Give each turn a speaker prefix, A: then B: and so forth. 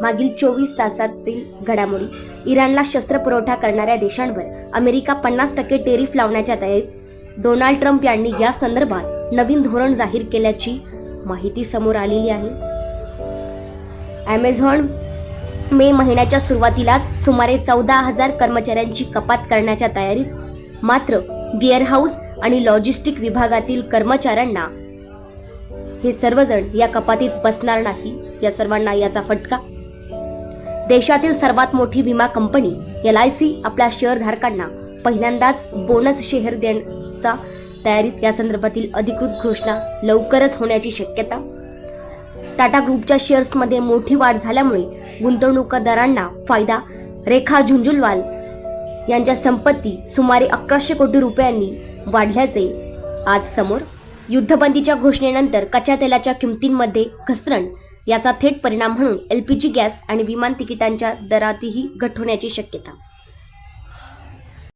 A: मागील 24 तासातील घडामोडी. इराणला शस्त्र पुरवठा करणाऱ्या देशांवर अमेरिका 50% टेरिफ लावण्याच्या तयारीत. डोनाल्ड ट्रम्प यांनी या संदर्भात नवीन धोरण जाहीर केल्याची माहिती समोर आलेली आहे. ॲमेझॉन मे महिन्याच्या सुरुवातीलाच सुमारे 14,000 कर्मचाऱ्यांची कपात करण्याच्या तयारीत. मात्र वेअरहाऊस आणि लॉजिस्टिक विभागातील कर्मचाऱ्यांना हे सर्वजण या कपातीत बसणार नाही. या सर्वांना याचा फटका. देशातील सर्वात मोठी विमा कंपनी LIC आपल्या शेअरधारकांना पहिल्यांदाच बोनस शेअर देण्याच्या तयारीत. या संदर्भातील अधिकृत घोषणा लवकरच होण्याची शक्यता. टाटा ग्रुपच्या शेअर्समध्ये मोठी वाढ झाल्यामुळे गुंतवणूकदारांना फायदा. रेखा झुंझुनवाला यांच्या संपत्ती सुमारे 1100 कोटी रुपयांनी वाढल्याचे आज समोर. युद्धबंदीच्या घोषणेनंतर कच्च्या तेलाच्या किमतींमध्ये घसरण. याचा थेट परिणाम म्हणून LPG गॅस आणि विमान तिकिटांच्या दरातही घट होण्याची शक्यता.